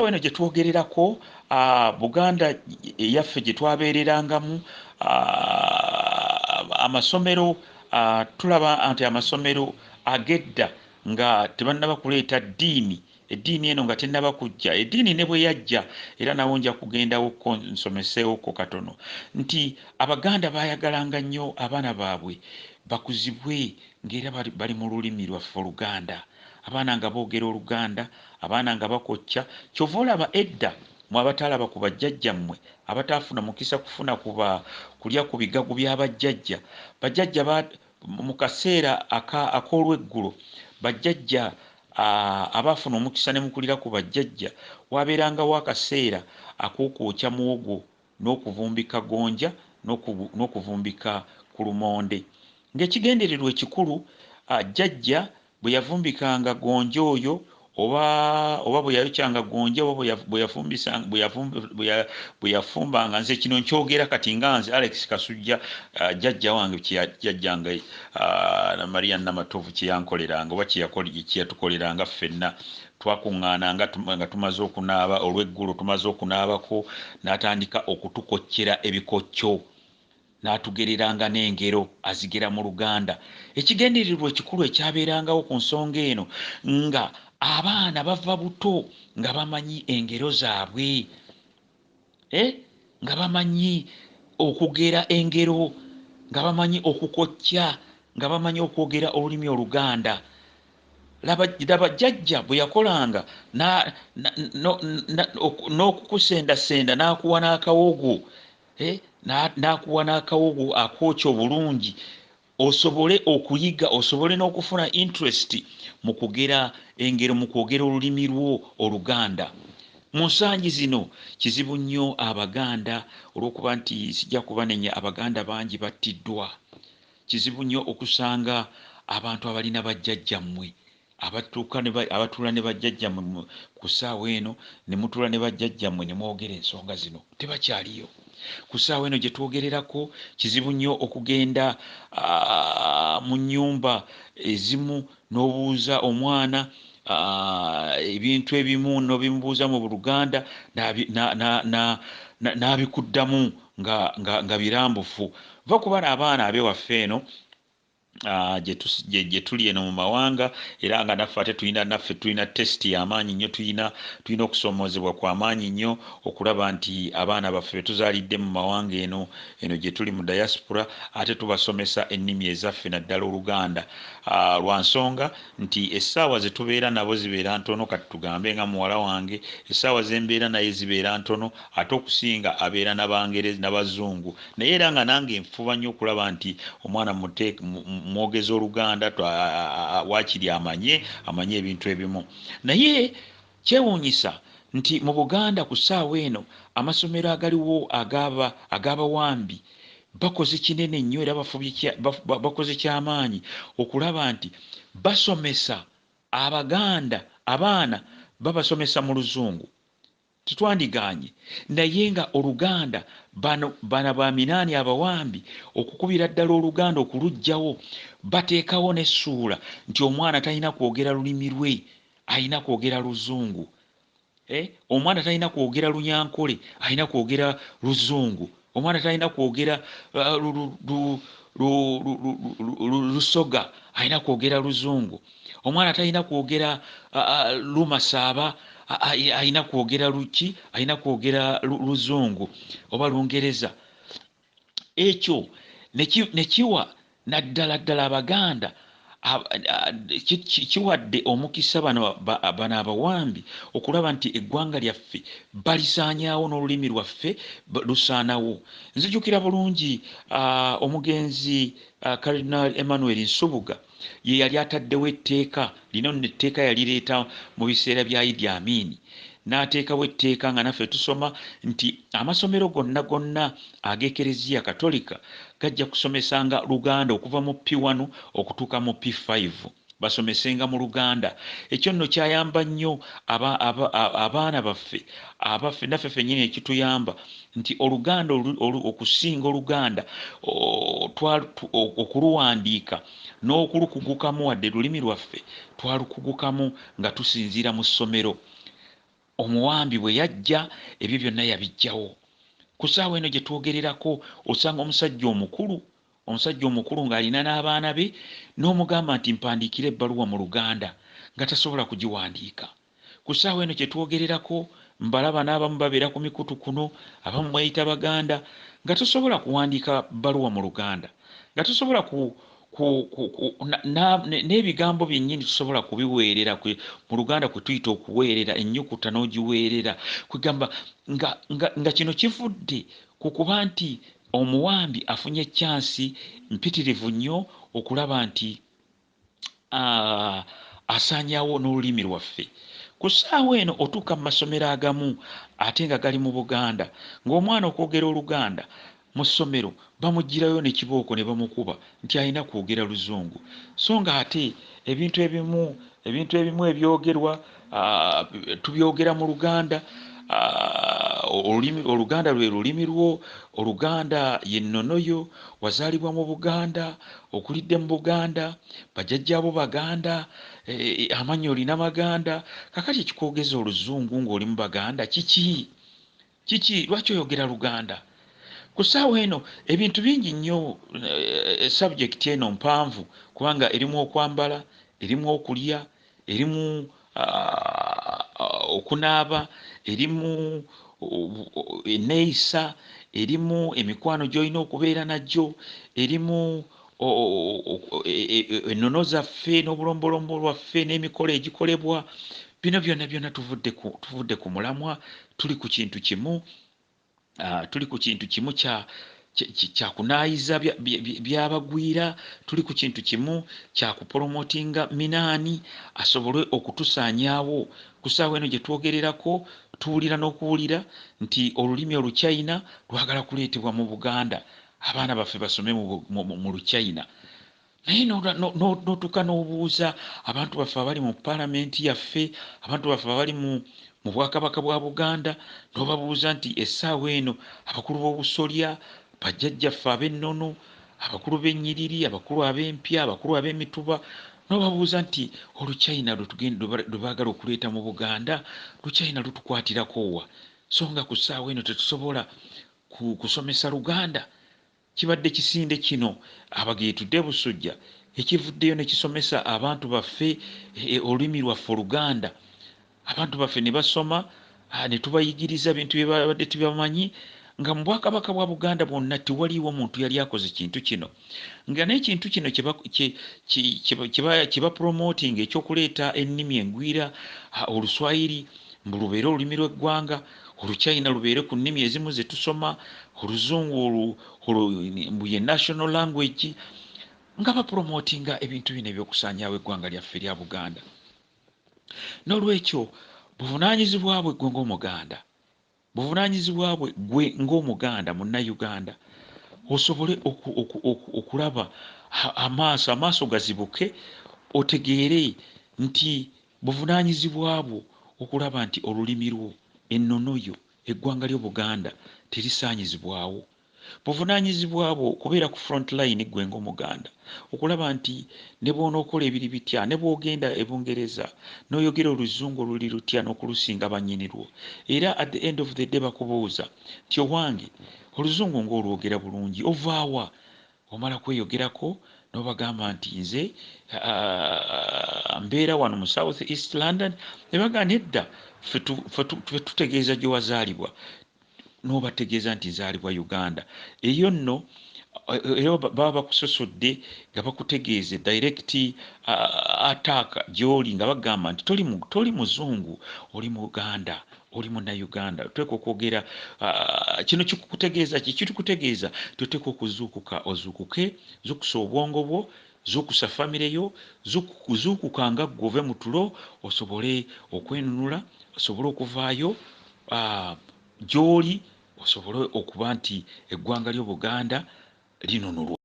eno gye twogererako Buganda eyaffe gye twabeererangamu amasomero tulaba nti amasomero agedda nga tebannaba kuleeta eddiini eno nga tennaba kujja. Eddiini ne bwe yajja era nawo nja kugendawokko nsomeseewokko katono nti Abaganda baayagalanga nnyo abaana baabwe bakuzibwe ng'era bali mu lulimi lwaffe Oluganda, abaana nga boogera Oluganda, abaana nga bakocca. Kyova olaba edda mu abatalaba ku bajjajjammwe abataafuna mukisa kufuna kulya ku bigagu by'abajjajja, bajjajja mu kaseera ak'olweggulo bajjajja abaafuna omukisa ne mukulira ku bajjajja wabeerangawo akaseera ak'okwokya muwogo n'okuvumbika gonja n'okuvumbika ku lumonde, ng'ekigendererwa ekikulu jjajja bwe yavumbikanga gonja oyo oba bwe yayokyanga gonja oba bwe yafumbanga. Nze kino nkyogera kati nga nze Alex Kasujja jjajja wange jjajjange Maria Namatovu kye yankoleranga oba kye yatukoleranga ffenna. Twakuŋŋaananga nga tumaze okunaaba olw'eggulo, tumaze okunaabako n'atandika okutukoccera ebikoccyo n'atugereranga n'engero azigera mu Luganda. Ekigendererwa ekikulu ekyabeerangawo ku nsonga eno nga abaana bava buto nga bamanyi engero zaabwe, nga bamanyi okugera engero, nga bamanyi okukocca, nga bamanyi okwogera olulimi Oluganda. Laba jjajja bwe yakolanga n'okukusendasenda n'akuwa n'akawogo, n'akuwa n'akawogo akookya obulungi osobole okuyiga, osobole n'okufuna interest mu kugera engero, mu kwogera olulimi lwo Oluganda. Mu nsangi zino kizibu nnyo Abaganda olw'okuba nti sijja kubanenya, Abaganda bangi battiddwa. Kizibu nnyo okusanga abantu abalina bajjajjammwe abatuula ne bajjajjammwe ku ssaawa eno, ne mutuula ne bajjajjammwe ne mwogera ensonga zino, tebakyaliyo. Ku ssaawa eno gye twogererako kizibu nnyo okugenda mu nnyumba ezimu n'obuuza omwana ebintu ebimu n'obimubuuza mu Luganda n'abikuddamu nga birambufu. Va kuba n'abaana ab'ewaffe eno gye tuli eno mu mawanga, era nga naffe tulina tesiti y'amaanyi nnyo, tulina okusomoozebwa kw'amaanyi nnyo okulaba nti abaana baffe betuzaalidde mu mawanga eno gye tuli mu diaspora ate tubasomesa ennimi ezaffe naddala Oluganda, lwa nsonga nti essaawa ze tubeera nabo zibeera ntono. Kati tugambe nga muwala wange essaawa ze mbeera naye zibeera ntono, ate okusinga abeera n'Abangereza n'Abazungu, naye era nga nange nfuba nnyo okulaba nti omwana mwogeza Oluganda waakiri amanye ebintu ebimu. Naye kyewuunyisa nti mu Buganda ku ssaawa eno amasomero agaliwo ag'abawambi bakoze kinene nnyo era bakoze kyamaanyi okulaba nti basomesa Abaganda abaana babasomesa mu Luzungu. Tetwandiganye naye nga Oluganda bano ba minaani abawambi okukubira ddala Oluganda okuluggyawo, bateekawo n'essuula nti omwana talina kwogera lulimi lwe, alina kwogera Luzungu. Omwana talina kwogera Lunyankole, alina kwogera Luzungu. Omwana talina kwogera Lusoga, alina kwogera Luzungu. Omwana talina kwogera Lumasaba, alina kwogera Luki, alina kwogera Luzungu oba Lungereza. Ekyo ne kiwa naddala ddala Abaganda kiwadde omukisa bano abawambi okulaba nti eggwanga lyaffe balisaanyaawo n'olulimi lwaffe lusaanawo. Nzijukira bulungi omugenzi Cardinal Emmanuel Nsubuga ye yali ataddewo etteeka lino, etteeka yalireeta mu biseera bya Idi Amin, n'ateekawo etteeka nga naffe tusoma nti amasomero gonna ag'Ekereziya Katolika gajja kusomesanga Luganda okuva mu P1 okutuuka mu P5, basomesenga mu Luganda. Ekyo nno kyayamba nnyo abaana baffe naffe ffennyini ekituyamba nti Oluganda okusinga Oluganda okuluwandiika n'okulukugukamu wadde lulimi lwaffe twalukugukamu nga tusinziira mu ssomero. omuwambi bwe yajja ebyo byonna yabijjawo. Ku ssaawa eno gye twogererako osanga omusajja omukulu ng'alina n'abaana be n'omugamba nti mpandiikira ebbaluwa mu Luganda nga tasobola kugiwandiika. Ku ssaawa eno gye twogererako mbalaba n'abamu babeera ku mikutu kuno, abamu bayita Baganda, nga tosobola kuwandiika bbaluwa mu Luganda, nga tosobola n'ebigambo byennyini tusobola kubiweerera mu Luganda kwe tuyita okuweerera ennyukuta n'ogiweerera, kwegamba nga kino kivudde ku kuba nti omuwambi afunye chansi mpitirivu nnyo okulaba nti asaanyaawo n'olulimi lwaffe. Ku ssaawa eno otuuka mu masomero agamu ate nga gali mu Buganda, ng'omwana okwogera Oluganda mu ssomero bamugirayo ne kibooko ne bamukuba nti alina kwogera Luzungu. So nga ate ebintu ebimu ebyogerwa tubyogera mu Luganda. Oluganda lwe lulimi lwo, Oluganda ye nnono yo, wazaalibwa mu Buganda, okulidde mu Buganda, bajjajjaabo Baganda, amannyo olina Maganda, kakati ekikwogeza Oluzungu ng'oli mu Baganda kiki lwaki oyogera Luganda? Ku ssaawa eno ebintu bingi nnyo, subject eno mpanvu kubanga erimu okwambala, erimu okulya, erimu okunaaba, erimu enneeyisa, erimu emikwano gy'olina okubeera nagyo, erimu ennono zaffe n'obulombolombo lwaffe n'emikolo egikolebwa. Bino byonna tuvudde ku mulamwa, tuli ku kintu kimu kya kunaayiza by'abagwira, tuli ku kintu kimu kya kupromotinga Minaani asobole okutusaanyaawo. Ku ssaawa eno gye twogererako tuwulira n'okuwulira nti olulimi Oluchina lwagala kuleetebwa mu Buganda, abaana baffe basome mu Luchina. Naye n'otuuka n'obuuza abantu baffe abali mu paalamenti yaffe, abantu baffe abali mu Bwakabaka bwa Buganda, n'obabuuza nti essaawa eno abakulu b'obusolya, bajjajjaffe ab'ennono, abakulu b'ennyiriri, abakulu ab'empya, abakulu ab'emituba, n'obabuuza nti Oluchina lwe baagala okuleeta mu Buganda, Luchina lutukwatirako wa? So nga ku ssaawa eno tetusobola kusomesa Luganda. Kibadde kisinde kino abageetudde Busujja ekivuddeyo ne kisomesa abantu baffe olulimi lwaffe Oluganda. Abantu baffe ne basoma ne tubayigiriza bintu bye babadde tebamanyi, nga mu Bwakabaka bwa Buganda bwonna tewaliiwo muntu yali akoze kintu kino. Nga n'ekintu kino kye bapromotinga ekyokuleeta ennimi engwira, Oluswayiri mbu lubeere olulimi lw'eggwanga, Oluchina lubeere ku nnimi ezimu ze tusoma, Oluzungu mbu ye national language, nga bapromotinga ebintu bino ebyokusaanyaawo eggwanga lyaffe lya Buganda. N'olwekyo buvunaanyizibwa bwe gwe ng'Omuganda, buvunaanyizibwa bwe gwe ng'Omuganda Munnayuganda, osobole okulaba amaaso gazibuke, otegeere nti buvunaanyizibwa bwo okulaba nti olulimi lwo, ennono yo, eggwanga ly'Obuganda terisaanyizibwawo. Buvunaanyizibwa bwo okubeera ku front line gwe ng'Omuganda, okulaba nti ne bw'onookola ebiri bitya, ne bw'ogenda e Bungereza n'oyogera Oluzungu oluli lutya n'okulusinga bannyinirwo, era at the end of the day bakubuuza nti owange Oluzungu ng'olwogera bulungi ovaawa? Omala kweyogerako n'obagamba nti nze mbeera wano mu South East London, ne bagamba nedda ffe tutegeeza gye wazaalibwa, n'obategeeza nti nzaalibwa Uganda. Eyo nno era baba bakusosodde nga bakutegeeze direct attack gy'oli, nga bagamba nti toli Muzungu, oli Muganda, oli Munnayuganda. Oteekwa okwogera kino kikutegeeza kitukutegeeza toteekwa okuzuukuka, ozuukuke, zuukusa obwongo bwo, zuukusa famire yo, zuukuka nga ggwe ove mu tulo, osobole okwenunula, osobole okuvaayo gy'oli, osobole okuba nti eggwanga ly'Obuganda linunulwa.